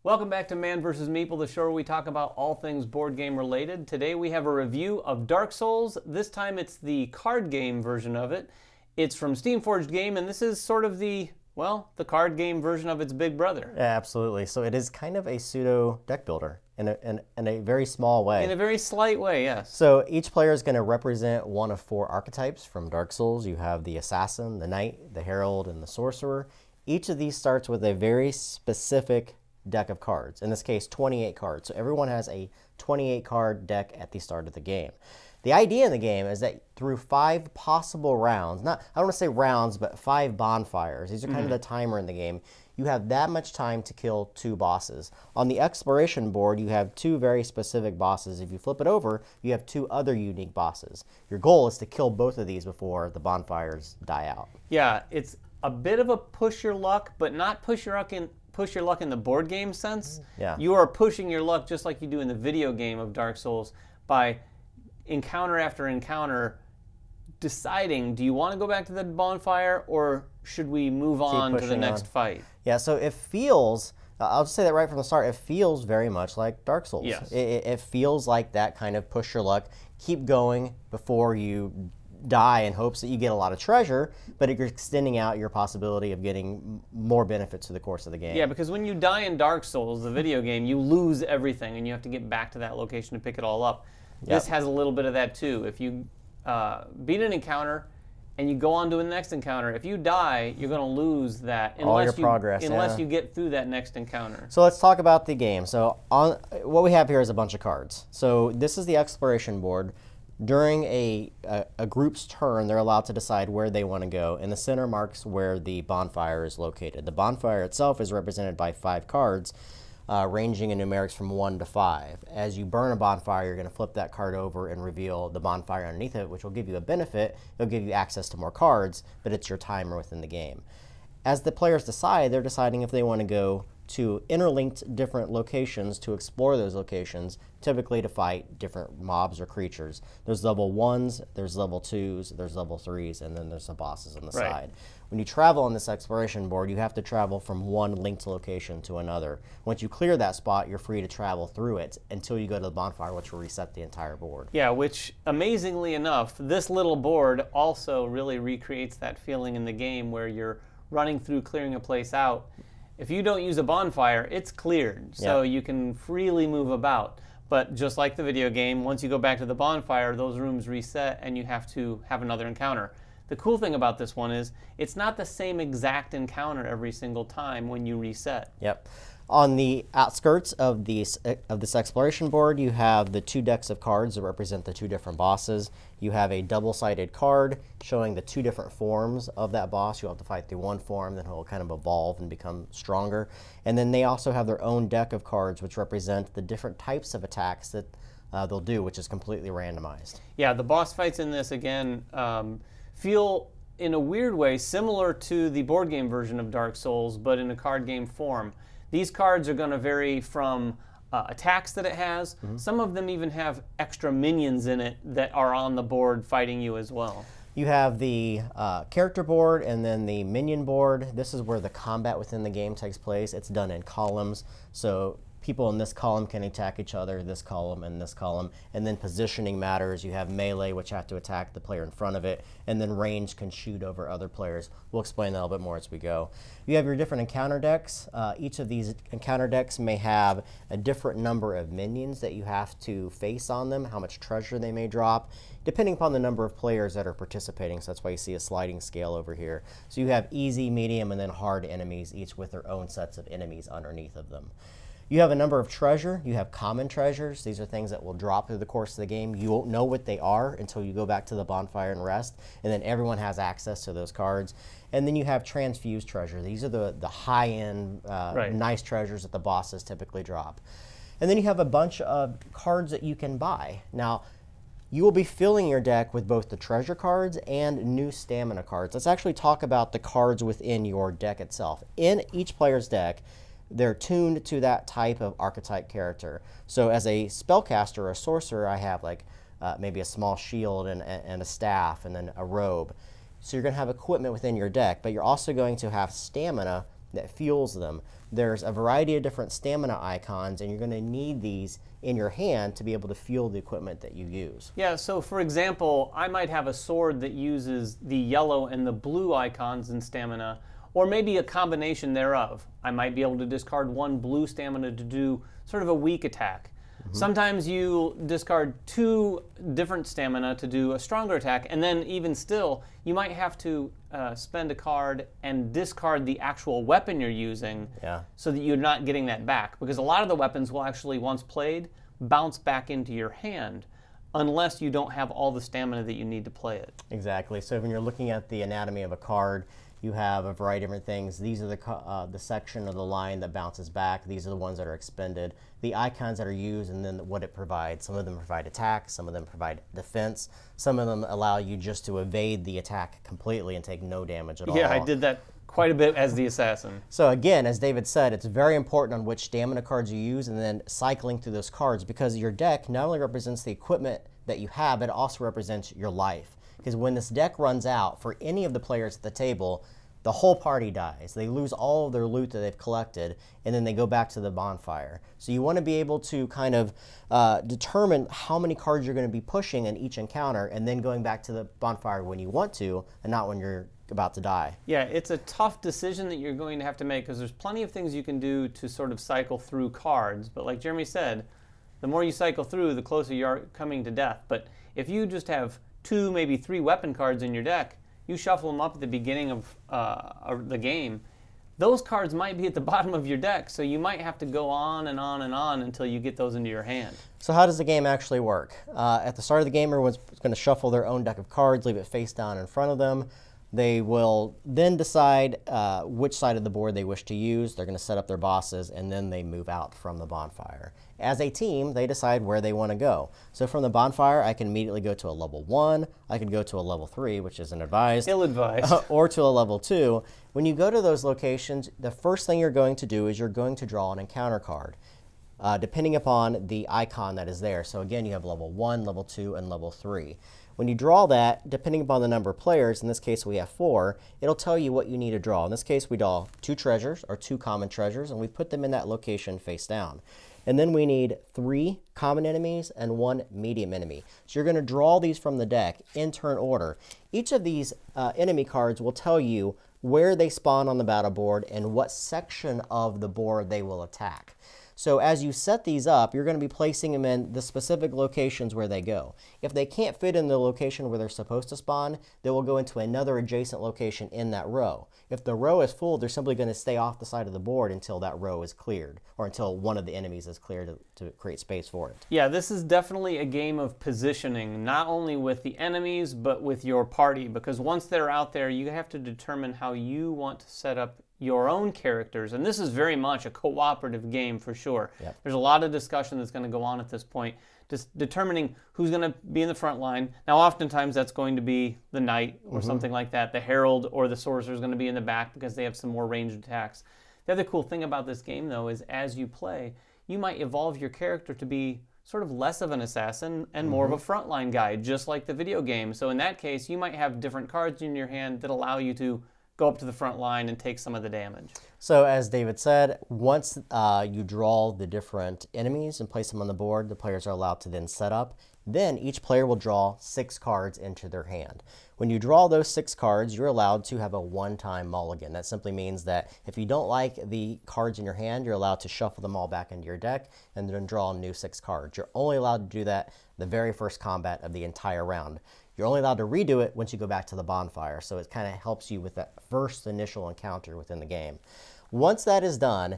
Welcome back to Man vs. Meeple, the show where we talk about all things board game related. Today we have a review of Dark Souls. This time it's the card game version of it. It's from Steamforged game, and this is sort of the card game version of its big brother. Yeah, absolutely. So it is kind of a pseudo deck builder in a very small way. In a very slight way, yes. So each player is going to represent one of 4 archetypes from Dark Souls. You have the Assassin, the Knight, the Herald, and the Sorcerer. Each of these starts with a very specific deck of cards. In this case, 28 cards. So everyone has a 28 card deck at the start of the game. The idea in the game is that through 5 possible rounds, I don't want to say rounds, but 5 bonfires, these are kind of the timer in the game, you have that much time to kill 2 bosses. On the exploration board, you have 2 very specific bosses. If you flip it over, you have 2 other unique bosses. Your goal is to kill both of these before the bonfires die out. Yeah, it's a bit of a push your luck, but not push your luck in the board game sense. Yeah. You are pushing your luck just like you do in the video game of Dark Souls by encounter after encounter deciding, do you want to go back to the bonfire or should we move on to the next fight? Yeah, so it feels, I'll just say that right from the start, it feels very much like Dark Souls. Yes. It feels like that kind of push your luck, keep going before you die in hopes that you get a lot of treasure, but you're extending out your possibility of getting more benefits to the course of the game. Yeah, because when you die in Dark Souls, the video game, you lose everything and you have to get back to that location to pick it all up. Yep. This has a little bit of that too. If you beat an encounter and you go on to the next encounter, if you die, you're going to lose that all your progress, unless you get through that next encounter. So let's talk about the game. So what we have here is a bunch of cards. So this is the exploration board. During a group's turn, they're allowed to decide where they want to go, and the center marks where the bonfire is located. The bonfire itself is represented by 5 cards, ranging in numerics from 1 to 5. As you burn a bonfire, you're going to flip that card over and reveal the bonfire underneath it, which will give you a benefit. It'll give you access to more cards, but it's your timer within the game. As the players decide, they're deciding if they want to go to interlinked different locations to explore those locations, typically to fight different mobs or creatures. There's level 1s, there's level 2s, there's level 3s, and then there's the bosses on the side. When you travel on this exploration board, you have to travel from one linked location to another. Once you clear that spot, you're free to travel through it until you go to the bonfire, which will reset the entire board. Yeah, which, amazingly enough, this little board also really recreates that feeling in the game where you're running through, clearing a place out. If you don't use a bonfire, it's cleared, so you can freely move about. But just like the video game, once you go back to the bonfire, those rooms reset and you have to have another encounter. The cool thing about this one is it's not the same exact encounter every single time when you reset. Yep. On the outskirts of this exploration board, you have the 2 decks of cards that represent the 2 different bosses. You have a double-sided card showing the 2 different forms of that boss. You'll have to fight through one form, then he'll kind of evolve and become stronger. And then they also have their own deck of cards which represent the different types of attacks that they'll do, which is completely randomized. Yeah, the boss fights in this, again, feel in a weird way similar to the board game version of Dark Souls, but in a card game form. These cards are going to vary from attacks that it has. Some of them even have extra minions in it that are on the board fighting you as well. You have the character board and then the minion board. This is where the combat within the game takes place. It's done in columns, so people in this column can attack each other, this column and this column, and then positioning matters. You have melee, which have to attack the player in front of it, and then range can shoot over other players. We'll explain that a little bit more as we go. You have your different encounter decks. Each of these encounter decks may have a different number of minions that you have to face on them, how much treasure they may drop, depending upon the number of players that are participating. So that's why you see a sliding scale over here. So you have easy, medium, and then hard enemies, each with their own sets of enemies underneath of them. You have a number of treasure. You have common treasures. These are things that will drop through the course of the game. You won't know what they are until you go back to the bonfire and rest, and then everyone has access to those cards. And then you have transfused treasure. These are the high-end, nice treasures that the bosses typically drop. And then you have a bunch of cards that you can buy. Now, you will be filling your deck with both the treasure cards and new stamina cards. Let's actually talk about the cards within your deck itself. In each player's deck, they're tuned to that type of archetype character. So as a spellcaster or a sorcerer, I have like maybe a small shield and a staff and then a robe. So you're going to have equipment within your deck, but you're also going to have stamina that fuels them. There's a variety of different stamina icons, and you're going to need these in your hand to be able to fuel the equipment that you use. Yeah, so for example, I might have a sword that uses the yellow and the blue icons in stamina, or maybe a combination thereof. I might be able to discard one blue stamina to do sort of a weak attack. Sometimes you discard 2 different stamina to do a stronger attack, and then even still, you might have to spend a card and discard the actual weapon you're using so that you're not getting that back. Because a lot of the weapons will actually, once played, bounce back into your hand unless you don't have all the stamina that you need to play it. Exactly. So when you're looking at the anatomy of a card, you have a variety of different things. These are the section of the line that bounces back. These are the ones that are expended. The icons that are used, and then what it provides. Some of them provide attack, some of them provide defense, some of them allow you just to evade the attack completely and take no damage at all. Yeah, I did that quite a bit as the assassin. So again, as David said, it's very important on which stamina cards you use and then cycling through those cards, because your deck not only represents the equipment that you have, it also represents your life. Because when this deck runs out for any of the players at the table, the whole party dies. They lose all of their loot that they've collected, and then they go back to the bonfire. So you want to be able to kind of determine how many cards you're going to be pushing in each encounter, and then going back to the bonfire when you want to, and not when you're about to die. Yeah, it's a tough decision that you're going to have to make, because there's plenty of things you can do to sort of cycle through cards. But like Jeremy said, the more you cycle through, the closer you are coming to death. But if you just have 2, maybe 3 weapon cards in your deck, you shuffle them up at the beginning of the game, those cards might be at the bottom of your deck, so you might have to go on and on and on until you get those into your hand. So how does the game actually work? At the start of the game, everyone's going to shuffle their own deck of cards, leave it face down in front of them. They will then decide which side of the board they wish to use. They're going to set up their bosses, and then they move out from the bonfire. As a team, they decide where they want to go. So from the bonfire, I can immediately go to a level 1. I could go to a level 3, which isn't advised. Ill-advised. Or to a level 2. When you go to those locations, the first thing you're going to do is you're going to draw an encounter card, depending upon the icon that is there. So again, you have level 1, level 2, and level 3. When you draw that, depending upon the number of players, in this case we have 4, it'll tell you what you need to draw. In this case, we draw 2 treasures, or 2 common treasures, and we put them in that location face down. And then we need 3 common enemies and 1 medium enemy. So you're going to draw these from the deck in turn order. Each of these enemy cards will tell you where they spawn on the battle board and what section of the board they will attack. So as you set these up, you're going to be placing them in the specific locations where they go. If they can't fit in the location where they're supposed to spawn, they will go into another adjacent location in that row. If the row is full, they're simply going to stay off the side of the board until that row is cleared, or until one of the enemies is cleared to create space for it. Yeah, this is definitely a game of positioning, not only with the enemies, but with your party, because once they're out there, you have to determine how you want to set up your own characters, and this is very much a cooperative game for sure. Yep. There's a lot of discussion that's going to go on at this point, just determining who's going to be in the front line. Now, oftentimes that's going to be the knight or something like that. The herald or the sorcerer is going to be in the back because they have some more ranged attacks. The other cool thing about this game, though, is as you play, you might evolve your character to be sort of less of an assassin and more of a frontline guy, just like the video game. So in that case, you might have different cards in your hand that allow you to go up to the front line and take some of the damage. So as David said, once you draw the different enemies and place them on the board, the players are allowed to then set up. Then each player will draw 6 cards into their hand. When you draw those 6 cards, you're allowed to have a one-time mulligan. That simply means that if you don't like the cards in your hand, you're allowed to shuffle them all back into your deck and then draw a new 6 cards. You're only allowed to do that the very first combat of the entire round. You're only allowed to redo it once you go back to the bonfire, so it kind of helps you with that first initial encounter within the game. Once that is done,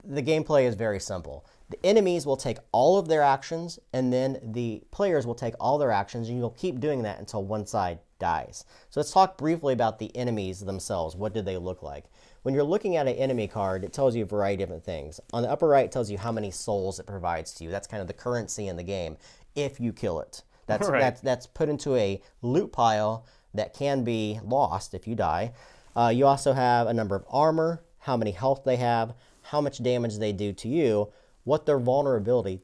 the gameplay is very simple. The enemies will take all of their actions, and then the players will take all their actions, and you'll keep doing that until one side dies. So let's talk briefly about the enemies themselves. What do they look like? When you're looking at an enemy card, it tells you a variety of different things. On the upper right, it tells you how many souls it provides to you. That's kind of the currency in the game if you kill it. That's put into a loot pile that can be lost if you die. You also have a number of armor, how many health they have, how much damage they do to you, what their vulnerability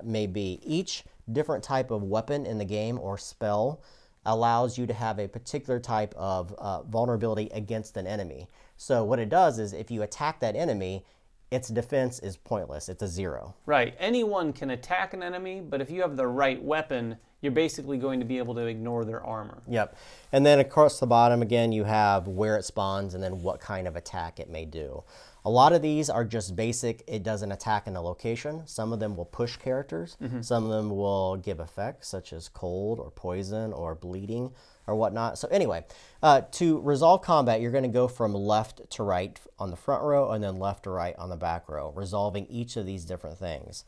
may be. Each different type of weapon in the game or spell allows you to have a particular type of vulnerability against an enemy. So what it does is if you attack that enemy, its defense is pointless. It's a 0. Right. Anyone can attack an enemy, but if you have the right weapon, you're basically going to be able to ignore their armor. Yep. And then across the bottom, again, you have where it spawns and then what kind of attack it may do. A lot of these are just basic. It doesn't attack in a location. Some of them will push characters. Some of them will give effects such as cold or poison or bleeding or whatnot. So anyway, to resolve combat, you're going to go from left to right on the front row and then left to right on the back row, resolving each of these different things.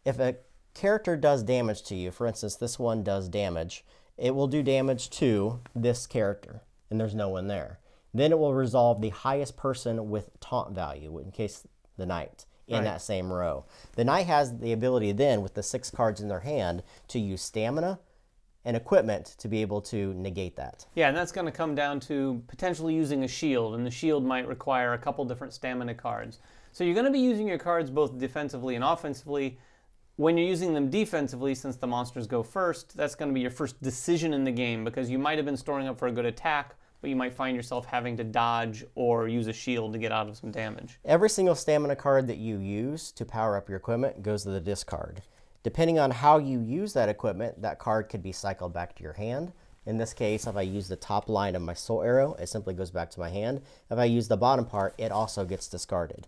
If a character does damage to you, for instance, this one does damage, it will do damage to this character, and there's no one there. Then it will resolve the highest person with taunt value, in case the knight, in that same row. The knight has the ability then, with the 6 cards in their hand, to use stamina and equipment to be able to negate that. Yeah, and that's going to come down to potentially using a shield, and the shield might require a couple different stamina cards. So you're going to be using your cards both defensively and offensively. When you're using them defensively, since the monsters go first, that's going to be your first decision in the game, because you might have been storing up for a good attack, but you might find yourself having to dodge or use a shield to get out of some damage. Every single stamina card that you use to power up your equipment goes to the discard. Depending on how you use that equipment, that card could be cycled back to your hand. In this case, if I use the top line of my soul arrow, it simply goes back to my hand. If I use the bottom part, it also gets discarded.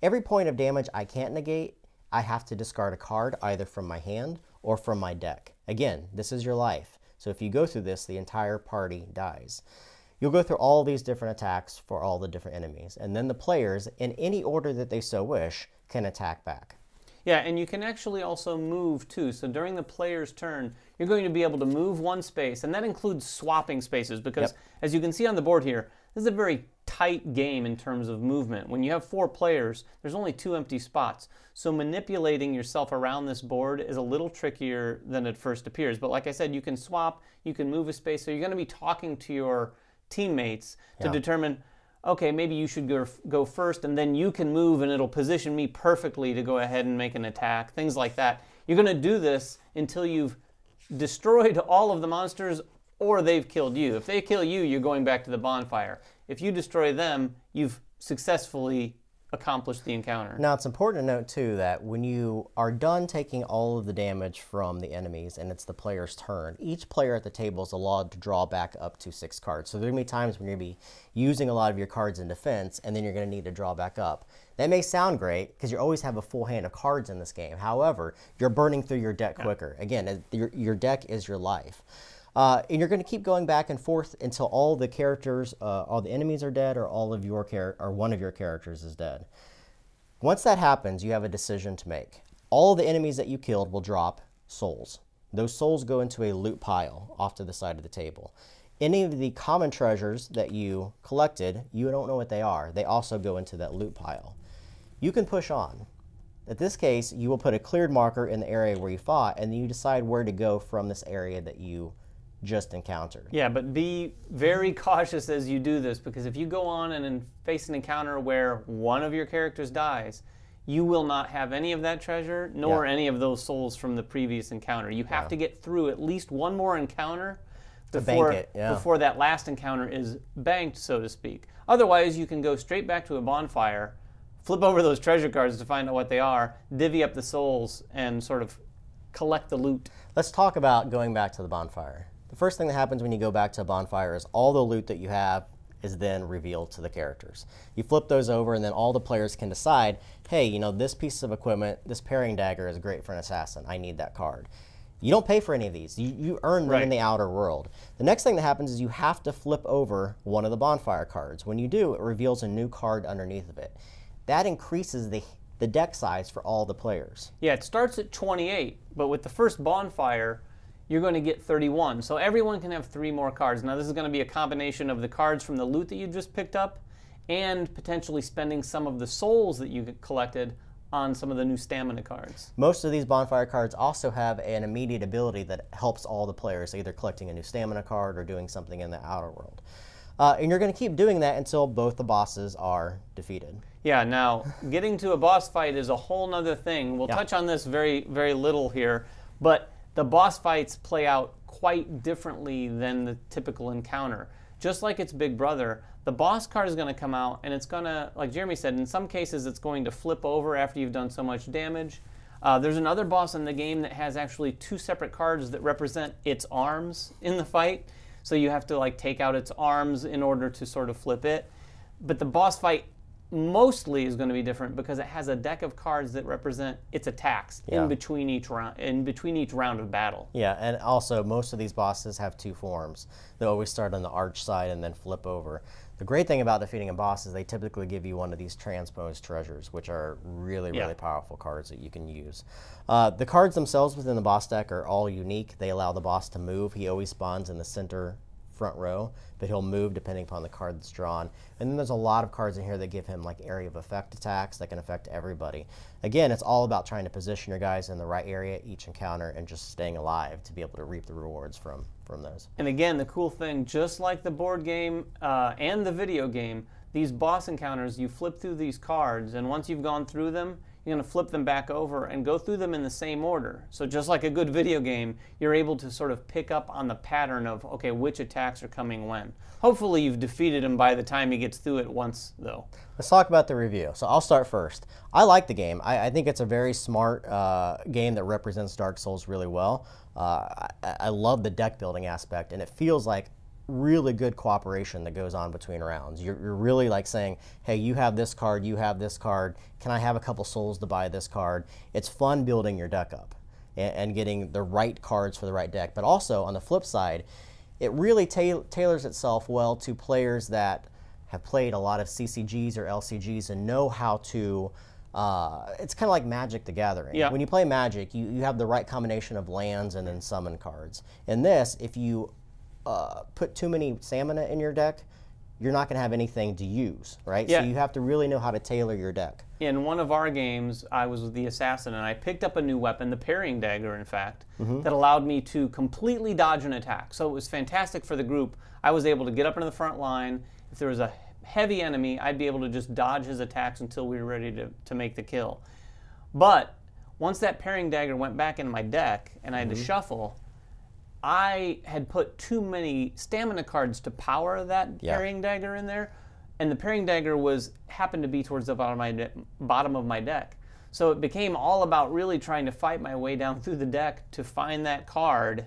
Every point of damage I can't negate, I have to discard a card either from my hand or from my deck. Again, this is your life. So if you go through this, the entire party dies. You'll go through all these different attacks for all the different enemies, and then the players, in any order that they so wish, can attack back. Yeah, and you can actually also move too. So during the player's turn, you're going to be able to move one space, and that includes swapping spaces, because as you can see on the board here, this is a very tight game in terms of movement. When you have 4 players, there's only 2 empty spots. So manipulating yourself around this board is a little trickier than it first appears. But like I said, you can swap, you can move a space, so you're going to be talking to your teammates to determine, okay, maybe you should go first, and then you can move and it'll position me perfectly to go ahead and make an attack, things like that. You're going to do this until you've destroyed all of the monsters or they've killed you. If they kill you, you're going back to the bonfire. If you destroy them, you've successfully accomplished the encounter. Now, it's important to note, too, that when you are done taking all of the damage from the enemies and it's the player's turn, each player at the table is allowed to draw back up to 6 cards. So there are going to be times when you're going to be using a lot of your cards in defense, and then you're going to need to draw back up. That may sound great, because you always have a full hand of cards in this game. However, you're burning through your deck quicker. Again, your deck is your life. And you're going to keep going back and forth until all the characters, all the enemies are dead, or all of your or one of your characters is dead. Once that happens, you have a decision to make. All the enemies that you killed will drop souls. Those souls go into a loot pile off to the side of the table. Any of the common treasures that you collected, you don't know what they are. They also go into that loot pile. You can push on. In this case, you will put a cleared marker in the area where you fought, and then you decide where to go from this area that you just encountered. Yeah, but be very cautious as you do this, because if you go on and face an encounter where one of your characters dies, you will not have any of that treasure, nor any of those souls from the previous encounter. You have to get through at least one more encounter before that last encounter is banked, so to speak. Otherwise, you can go straight back to a bonfire, flip over those treasure cards to find out what they are, divvy up the souls, and sort of collect the loot. Let's talk about going back to the bonfire. The first thing that happens when you go back to a bonfire is all the loot that you have is then revealed to the characters. You flip those over, and then all the players can decide, hey, you know, this piece of equipment, this parrying dagger is great for an assassin. I need that card. You don't pay for any of these. You earn them in the outer world. The next thing that happens is you have to flip over one of the bonfire cards. When you do, it reveals a new card underneath of it. That increases the deck size for all the players. Yeah, it starts at 28, but with the first bonfire, you're going to get 31. So everyone can have 3 more cards. Now this is going to be a combination of the cards from the loot that you just picked up and potentially spending some of the souls that you collected on some of the new stamina cards. Most of these bonfire cards also have an immediate ability that helps all the players, either collecting a new stamina card or doing something in the outer world. And you're going to keep doing that until both the bosses are defeated. Yeah, now getting to a boss fight is a whole nother thing. We'll touch on this very, very little here, but the boss fights play out quite differently than the typical encounter. Just like its big brother, the boss card is going to come out, and it's going to, like Jeremy said, in some cases it's going to flip over after you've done so much damage. There's another boss in the game that has actually 2 separate cards that represent its arms in the fight. So you have to like take out its arms in order to sort of flip it. But the boss fight mostly is going to be different because it has a deck of cards that represent its attacks in between each round of battle. Yeah, and also most of these bosses have 2 forms. They always start on the arch side and then flip over. The great thing about defeating a boss is they typically give you one of these transposed treasures, which are really powerful cards that you can use. The cards themselves within the boss deck are all unique. They allow the boss to move. He always spawns in the center front row, but he'll move depending upon the card that's drawn. And then there's a lot of cards in here that give him like area of effect attacks that can affect everybody. Again, it's all about trying to position your guys in the right area each encounter and just staying alive to be able to reap the rewards from those. And again, the cool thing, just like the board game and the video game, these boss encounters, you flip through these cards, and once you've gone through them, you're going to flip them back over and go through them in the same order. So just like a good video game, you're able to sort of pick up on the pattern of, okay, which attacks are coming when. Hopefully you've defeated him by the time he gets through it once, though. Let's talk about the review. So I'll start first. I like the game. I think it's a very smart game that represents Dark Souls really well. I love the deck building aspect, and it feels like really good cooperation that goes on between rounds. You're really like saying, hey, you have this card, you have this card, can I have a couple souls to buy this card? It's fun building your deck up and getting the right cards for the right deck. But also, on the flip side, it really tailors itself well to players that have played a lot of CCGs or LCGs and know how to it's kind of like Magic the Gathering. Yeah. When you play Magic, you have the right combination of lands and then summon cards. In this, if you put too many stamina in your deck, you're not going to have anything to use, right? Yeah. So you have to really know how to tailor your deck. In one of our games, I was with the assassin, and I picked up a new weapon, the parrying dagger, in fact, that allowed me to completely dodge an attack. So it was fantastic for the group. I was able to get up into the front line. If there was a heavy enemy, I'd be able to just dodge his attacks until we were ready to make the kill. But once that parrying dagger went back in my deck, and I had to shuffle, I had put too many stamina cards to power that parrying dagger in there, and the parrying dagger happened to be towards the bottom of my deck. So it became all about really trying to fight my way down through the deck to find that card,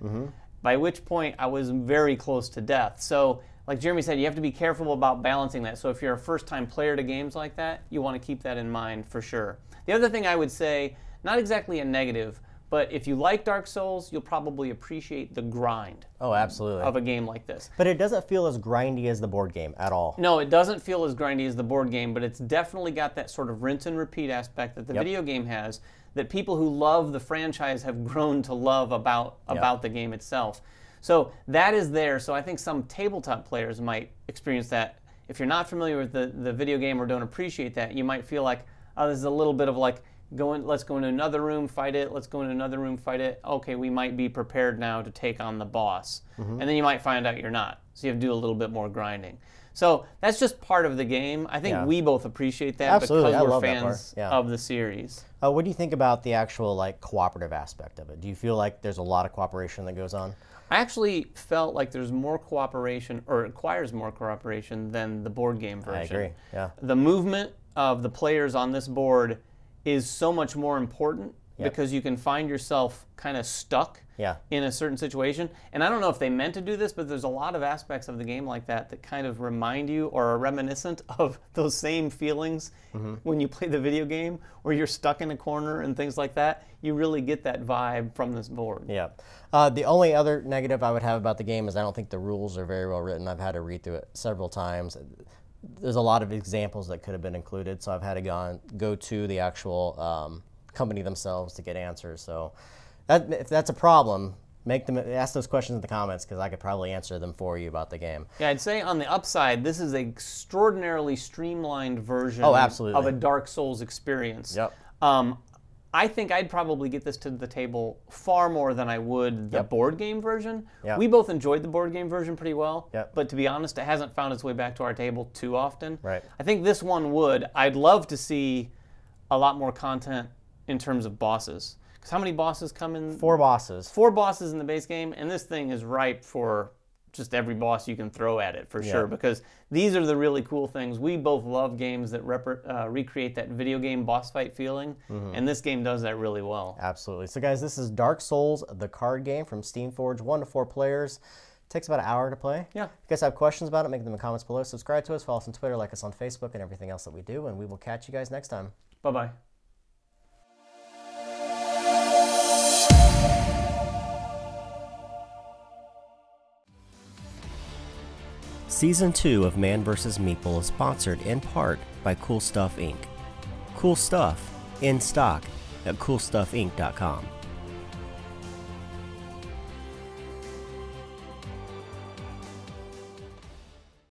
by which point I was very close to death. So like Jeremy said, you have to be careful about balancing that. So if you're a first-time player to games like that, you want to keep that in mind for sure. The other thing I would say, not exactly a negative, but if you like Dark Souls, you'll probably appreciate the grind. Oh, absolutely. Of a game like this. But it doesn't feel as grindy as the board game at all. No, it doesn't feel as grindy as the board game, but it's definitely got that sort of rinse and repeat aspect that the video game has, that people who love the franchise have grown to love about the game itself. So that is there. So I think some tabletop players might experience that. If you're not familiar with the video game or don't appreciate that, you might feel like, oh, this is a little bit of like, let's go into another room, fight it, let's go into another room, fight it. Okay, we might be prepared now to take on the boss. And then you might find out you're not. So you have to do a little bit more grinding. So that's just part of the game. I think we both appreciate that because we're fans of the series. What do you think about the actual like cooperative aspect of it? Do you feel like there's a lot of cooperation that goes on? I actually felt like there's more cooperation, or it requires more cooperation than the board game version. I agree, yeah. The movement of the players on this board is so much more important because you can find yourself kind of stuck in a certain situation. And I don't know if they meant to do this, but there's a lot of aspects of the game like that that kind of remind you or are reminiscent of those same feelings when you play the video game where you're stuck in a corner and things like that. You really get that vibe from this board. Yeah. The only other negative I would have about the game is I don't think the rules are very well written. I've had to read through it several times. There's a lot of examples that could have been included, so I've had to go to the actual company themselves to get answers. So if that's a problem, ask those questions in the comments because I could probably answer them for you about the game. Yeah, I'd say on the upside, this is an extraordinarily streamlined version of a Dark Souls experience. Yep. I think I'd probably get this to the table far more than I would the board game version. Yep. We both enjoyed the board game version pretty well, yep. but to be honest, it hasn't found its way back to our table too often. Right. I think this one would. I'd love to see a lot more content in terms of bosses, Because how many bosses come in? 4 bosses. 4 bosses in the base game, and this thing is ripe for just every boss you can throw at it, for sure, because these are the really cool things. We both love games that recreate that video game boss fight feeling, and this game does that really well. Absolutely. So guys, this is Dark Souls, the card game from Steamforged, 1 to 4 players. Takes about an hour to play. Yeah. If you guys have questions about it, make them in the comments below. Subscribe to us, follow us on Twitter, like us on Facebook, and everything else that we do, and we will catch you guys next time. Bye-bye. Season 2 of Man vs. Meeple is sponsored in part by Cool Stuff Inc. Cool stuff in stock at coolstuffinc.com.